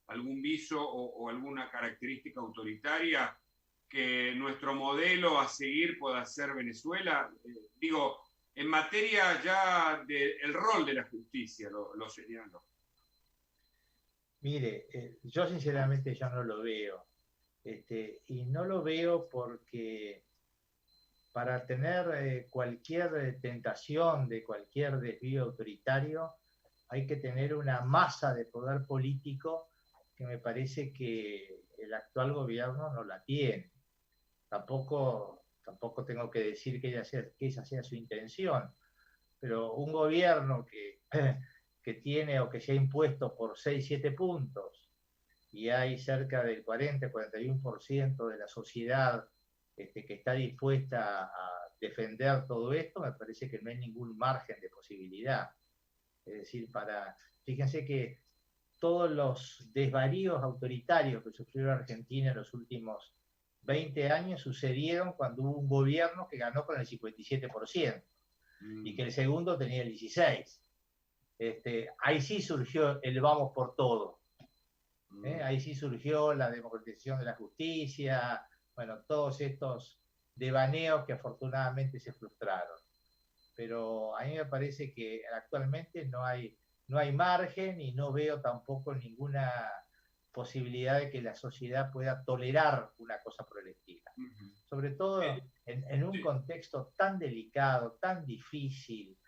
algún viso o alguna característica autoritaria que nuestro modelo a seguir pueda ser Venezuela? Digo, en materia ya del rol de la justicia, lo señalo. Mire, yo sinceramente ya no lo veo. Y no lo veo porque para tener cualquier tentación de cualquier desvío autoritario hay que tener una masa de poder político que me parece que el actual gobierno no la tiene. Tampoco tengo que decir que esa sea su intención, pero un gobierno que tiene o que se ha impuesto por 6, 7 puntos y hay cerca del 40-41% de la sociedad que está dispuesta a defender todo esto, me parece que no hay ningún margen de posibilidad. Es decir, fíjense que todos los desvaríos autoritarios que sufrió Argentina en los últimos 20 años sucedieron cuando hubo un gobierno que ganó con el 57% y que el segundo tenía el 16%. Ahí sí surgió el vamos por todo. Ahí sí surgió la democratización de la justicia, bueno, todos estos devaneos que afortunadamente se frustraron. Pero a mí me parece que actualmente no hay margen y no veo tampoco ninguna posibilidad de que la sociedad pueda tolerar una cosa por el estilo. Sobre todo en un contexto tan delicado, tan difícil,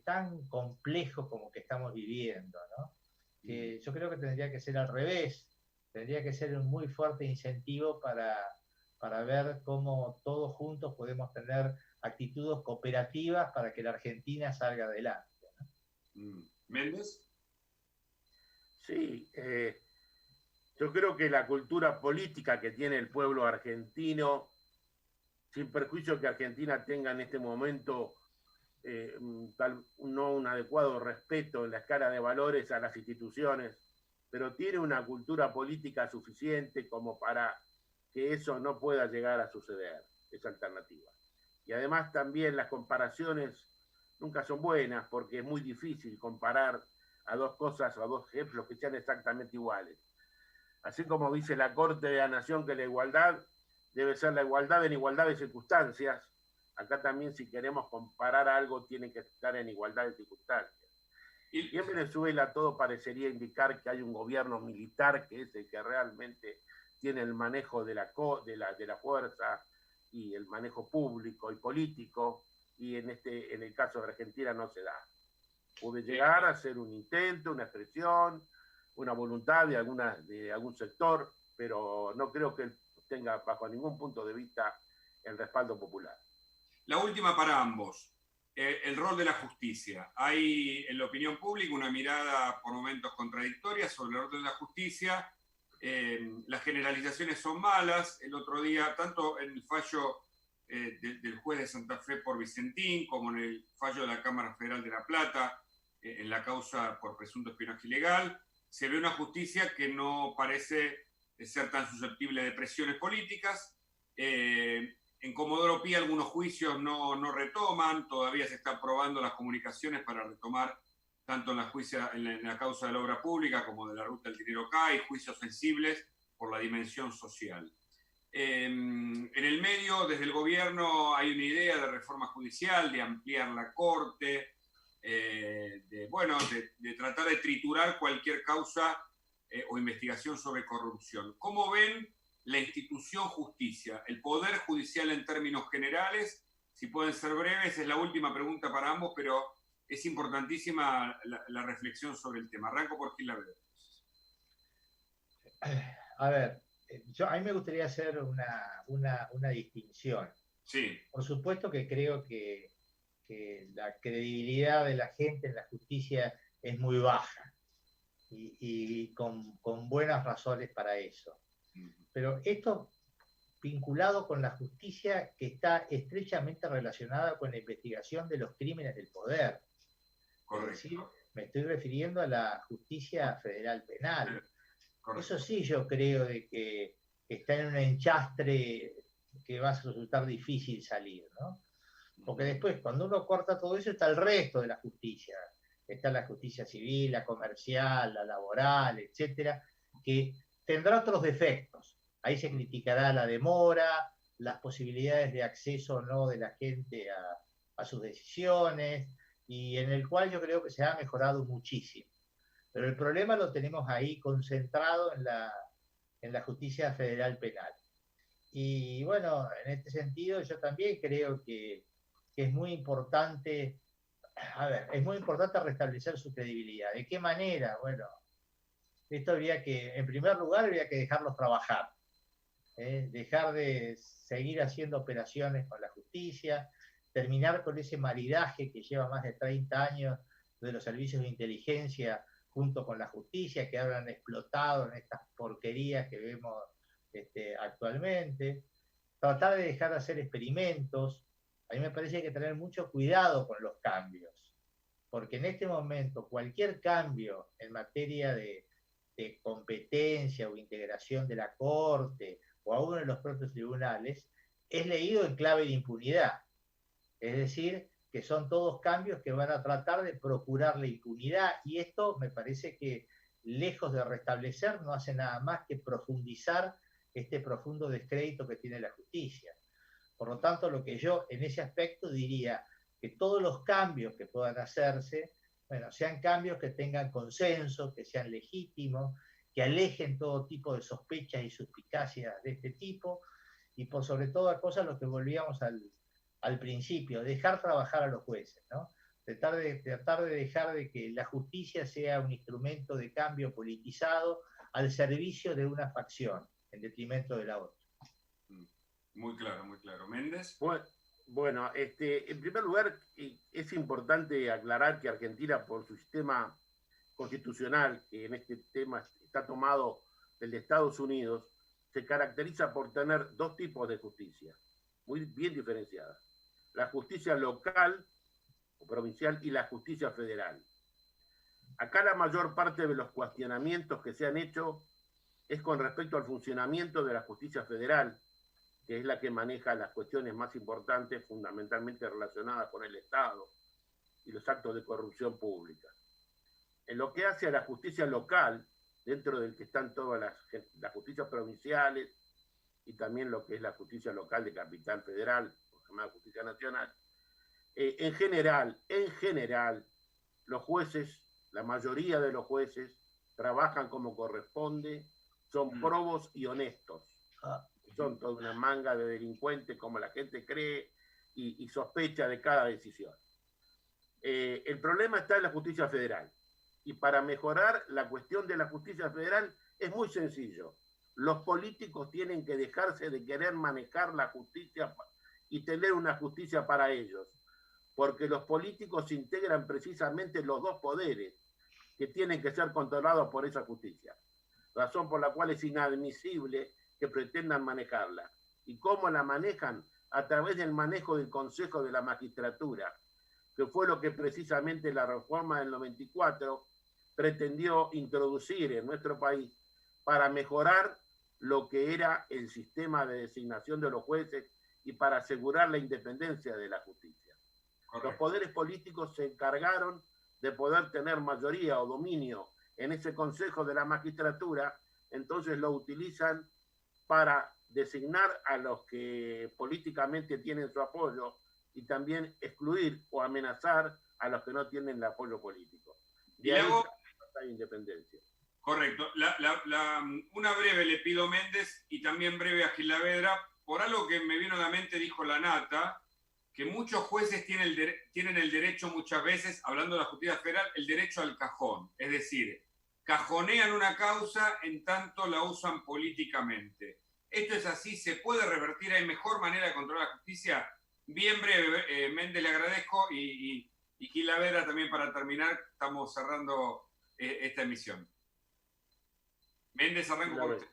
tan complejo como que estamos viviendo, ¿no? Que yo creo que tendría que ser al revés, tendría que ser un muy fuerte incentivo para ver cómo todos juntos podemos tener actitudes cooperativas para que la Argentina salga adelante, ¿no? ¿Méndez? Sí, yo creo que la cultura política que tiene el pueblo argentino, sin perjuicio que Argentina tenga en este momento no un adecuado respeto en la escala de valores a las instituciones, pero tiene una cultura política suficiente como para que eso no pueda llegar a suceder, esa alternativa. Y además también las comparaciones nunca son buenas porque es muy difícil comparar a dos cosas o a dos ejemplos que sean exactamente iguales. Así como dice la Corte de la Nación que la igualdad debe ser la igualdad en igualdad de circunstancias, acá también si queremos comparar algo tiene que estar en igualdad de circunstancias. Y en Venezuela todo parecería indicar que hay un gobierno militar que es el que realmente tiene el manejo de la fuerza y el manejo público y político, y en el caso de Argentina no se da. Puede llegar a ser un intento, una expresión, una voluntad de algún sector, pero no creo que tenga bajo ningún punto de vista el respaldo popular. La última para ambos. El rol de la justicia. Hay en la opinión pública una mirada por momentos contradictoria sobre el rol de la justicia. Las generalizaciones son malas. El otro día, tanto en el fallo del juez de Santa Fe por Vicentín, como en el fallo de la Cámara Federal de La Plata, en la causa por presunto espionaje ilegal, se ve una justicia que no parece ser tan susceptible de presiones políticas. En Comodoro Pi algunos juicios no retoman, todavía se están probando las comunicaciones para retomar tanto en la causa de la obra pública como de la ruta del dinero CAI, juicios sensibles por la dimensión social. En el medio, desde el gobierno, hay una idea de reforma judicial, de ampliar la corte, de tratar de triturar cualquier causa o investigación sobre corrupción. ¿Cómo ven la institución justicia, el poder judicial en términos generales? Si pueden ser breves, es la última pregunta para ambos, pero es importantísima la reflexión sobre el tema. Arranco por Gil Laverde. A ver, a mí me gustaría hacer una distinción. Sí. Por supuesto que creo que la credibilidad de la gente en la justicia es muy baja y con buenas razones para eso. Pero esto vinculado con la justicia que está estrechamente relacionada con la investigación de los crímenes del poder. Correcto. Es decir, me estoy refiriendo a la justicia federal penal. Correcto. Eso sí yo creo de que está en un enchastre que va a resultar difícil salir, ¿no? Porque después, cuando uno corta todo eso, está el resto de la justicia. Está la justicia civil, la comercial, la laboral, etcétera, que tendrá otros defectos. Ahí se criticará la demora, las posibilidades de acceso o no de la gente a sus decisiones, y en el cual yo creo que se ha mejorado muchísimo. Pero el problema lo tenemos ahí concentrado en la justicia federal penal. Y bueno, en este sentido yo también creo que es muy importante, a ver, es muy importante restablecer su credibilidad. ¿De qué manera? Bueno, esto habría que, en primer lugar, habría que dejarlos trabajar, dejar de seguir haciendo operaciones con la justicia, terminar con ese maridaje que lleva más de 30 años de los servicios de inteligencia junto con la justicia, que ahora han explotado en estas porquerías que vemos actualmente. Tratar de dejar de hacer experimentos. A mí me parece que hay que tener mucho cuidado con los cambios, porque en este momento cualquier cambio en materia de competencia o integración de la Corte o a uno de los propios tribunales es leído en clave de impunidad. Es decir, que son todos cambios que van a tratar de procurar la impunidad, y esto me parece que, lejos de restablecer, no hace nada más que profundizar este profundo descrédito que tiene la justicia. Por lo tanto, lo que yo en ese aspecto diría, que todos los cambios que puedan hacerse, bueno, sean cambios que tengan consenso, que sean legítimos, que alejen todo tipo de sospechas y suspicacias de este tipo, y por sobre todas cosas lo que volvíamos al principio, dejar trabajar a los jueces, ¿no? Tratar de dejar de que la justicia sea un instrumento de cambio politizado al servicio de una facción, en detrimento de la otra. Muy claro, muy claro. ¿Méndez? Bueno, en primer lugar, es importante aclarar que Argentina, por su sistema constitucional, que en este tema está tomado del de Estados Unidos, se caracteriza por tener dos tipos de justicia, muy bien diferenciadas. La justicia local o provincial y la justicia federal. Acá la mayor parte de los cuestionamientos que se han hecho es con respecto al funcionamiento de la justicia federal, que es la que maneja las cuestiones más importantes, fundamentalmente relacionadas con el Estado y los actos de corrupción pública. En lo que hace a la justicia local, dentro del que están todas las justicias provinciales y también lo que es la justicia local de capital federal, llamada justicia nacional, en general, los jueces, la mayoría de los jueces, trabajan como corresponde, son probos y honestos. Son toda una manga de delincuentes como la gente cree y sospecha de cada decisión. El problema está en la justicia federal. Y para mejorar la cuestión de la justicia federal es muy sencillo. Los políticos tienen que dejarse de querer manejar la justicia y tener una justicia para ellos. Porque los políticos integran precisamente los dos poderes que tienen que ser controlados por esa justicia. Razón por la cual es inadmisible que pretendan manejarla. ¿Y cómo la manejan? A través del manejo del Consejo de la Magistratura, que fue lo que precisamente la reforma del 94 pretendió introducir en nuestro país para mejorar lo que era el sistema de designación de los jueces y para asegurar la independencia de la justicia. Correcto. Los poderes políticos se encargaron de poder tener mayoría o dominio en ese Consejo de la Magistratura, entonces lo utilizan para designar a los que políticamente tienen su apoyo y también excluir o amenazar a los que no tienen el apoyo político. Y luego, hay independencia. Correcto. Una breve le pido, Méndez, y también breve a Gilavedra, por algo que me vino a la mente, dijo la Nata, que muchos jueces tienen el derecho muchas veces, hablando de la justicia federal, el derecho al cajón. Es decir, cajonean una causa en tanto la usan políticamente. ¿Esto es así? ¿Se puede revertir? ¿Hay mejor manera de controlar la justicia? Bien breve, Méndez, le agradezco, y Gilavedra también para terminar, estamos cerrando esta emisión. Méndez, arranco por usted.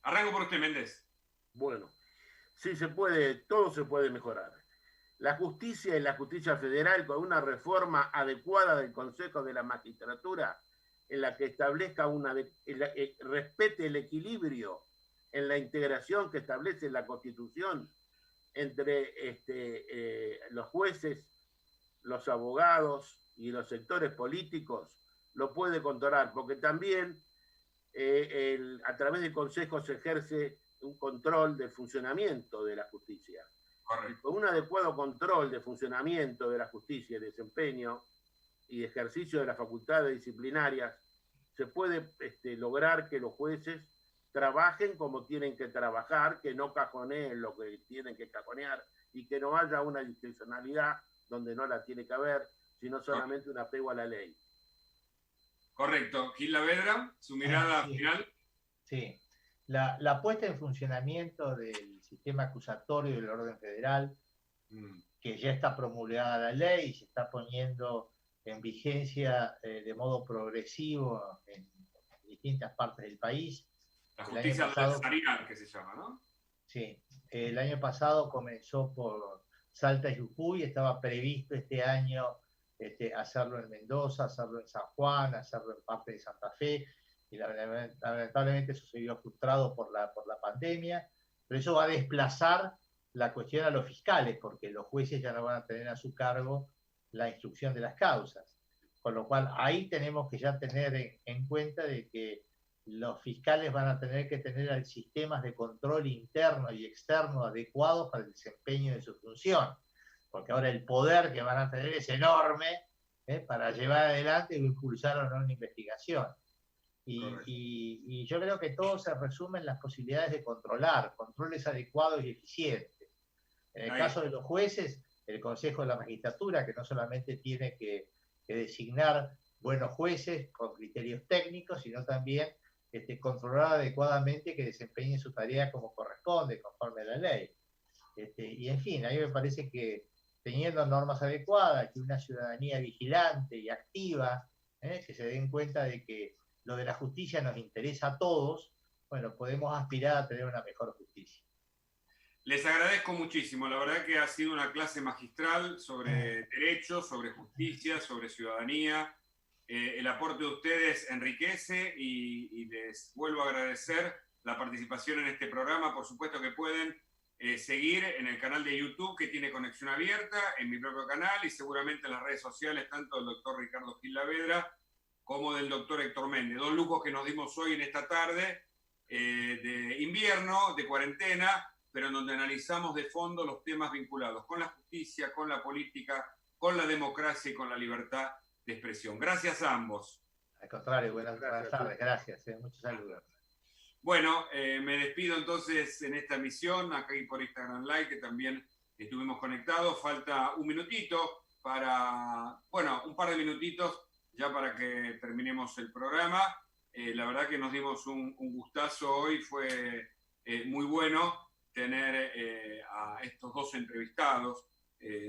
Arranco por usted, Méndez. Bueno, sí se puede, todo se puede mejorar. La justicia y la justicia federal, con una reforma adecuada del Consejo de la Magistratura, en la que establezca respete el equilibrio en la integración que establece la Constitución entre los jueces, los abogados y los sectores políticos, lo puede controlar, porque también a través del Consejo se ejerce un control del funcionamiento de la justicia. Correcto. Y con un adecuado control de funcionamiento de la justicia y desempeño y ejercicio de las facultades disciplinarias, se puede lograr que los jueces trabajen como tienen que trabajar, que no cajoneen lo que tienen que cajonear y que no haya una discrecionalidad donde no la tiene que haber, sino solamente un apego a la ley. Correcto. Gil Lavedra, su mirada final. Sí. La puesta en funcionamiento del sistema acusatorio del orden federal, que ya está promulgada la ley y se está poniendo en vigencia de modo progresivo en distintas partes del país. La justicia adversarial, que se llama, ¿no? Sí. El año pasado comenzó por Salta y Jujuy, estaba previsto este año hacerlo en Mendoza, hacerlo en San Juan, hacerlo en parte de Santa Fe, y lamentablemente eso se vio frustrado por la pandemia, pero eso va a desplazar la cuestión a los fiscales, porque los jueces ya no van a tener a su cargo la instrucción de las causas. Con lo cual ahí tenemos que ya tener en cuenta de que los fiscales van a tener que tener sistemas de control interno y externo adecuados para el desempeño de su función, porque ahora el poder que van a tener es enorme para llevar adelante o impulsar o no una investigación. Y yo creo que todo se resume en las posibilidades de controles adecuados y eficientes. En el caso de los jueces, el Consejo de la Magistratura, que no solamente tiene que designar buenos jueces con criterios técnicos, sino también controlar adecuadamente que desempeñen su tarea como corresponde, conforme a la ley. Y en fin, a mí me parece que teniendo normas adecuadas, que una ciudadanía vigilante y activa, que se den cuenta de que lo de la justicia nos interesa a todos, bueno, podemos aspirar a tener una mejor justicia. Les agradezco muchísimo, la verdad que ha sido una clase magistral sobre derechos, sobre justicia, sobre ciudadanía. El aporte de ustedes enriquece y les vuelvo a agradecer la participación en este programa. Por supuesto que pueden seguir en el canal de YouTube que tiene Conexión Abierta, en mi propio canal y seguramente en las redes sociales, tanto del doctor Ricardo Gil Lavedra como del doctor Héctor Méndez. Dos lujos que nos dimos hoy en esta tarde de invierno, de cuarentena, pero en donde analizamos de fondo los temas vinculados con la justicia, con la política, con la democracia y con la libertad de expresión. Gracias a ambos. Al contrario, buenas tardes, gracias. Muchos saludos. Bueno, me despido entonces en esta emisión, aquí por Instagram Live, que también estuvimos conectados. Falta un minutito para, bueno, un par de minutitos ya para que terminemos el programa. La verdad que nos dimos un gustazo hoy, fue muy bueno tener a estos dos entrevistados.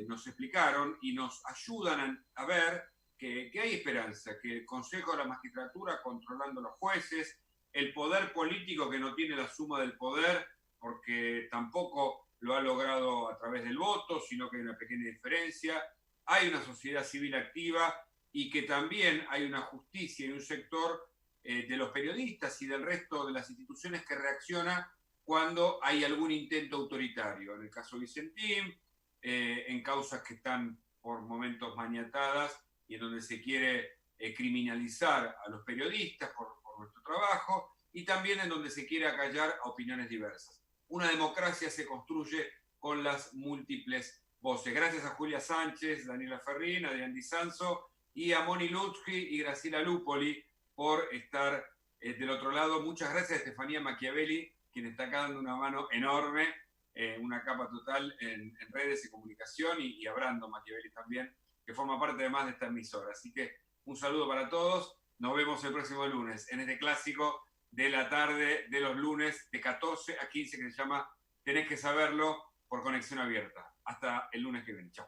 Nos explicaron y nos ayudan a ver que hay esperanza, que el Consejo de la Magistratura controlando a los jueces, el poder político que no tiene la suma del poder, porque tampoco lo ha logrado a través del voto, sino que hay una pequeña diferencia. Hay una sociedad civil activa y que también hay una justicia y un sector de los periodistas y del resto de las instituciones que reacciona cuando hay algún intento autoritario. En el caso de Vicentín, en causas que están por momentos maniatadas y en donde se quiere criminalizar a los periodistas por nuestro trabajo, y también en donde se quiere acallar a opiniones diversas. Una democracia se construye con las múltiples voces. Gracias a Julia Sánchez, Daniela Ferrín, Adrián Di Sanzo y a Moni Lutsky y Graciela Lupoli por estar del otro lado. Muchas gracias a Estefanía Machiavelli, quien está acá dando una mano enorme, una capa total en redes y comunicación, y a Brando Machiavelli también, que forma parte además de esta emisora. Así que un saludo para todos. Nos vemos el próximo lunes en este clásico de la tarde de los lunes de 14 a 15 que se llama Tenés que saberlo por Conexión Abierta. Hasta el lunes que viene. Chao.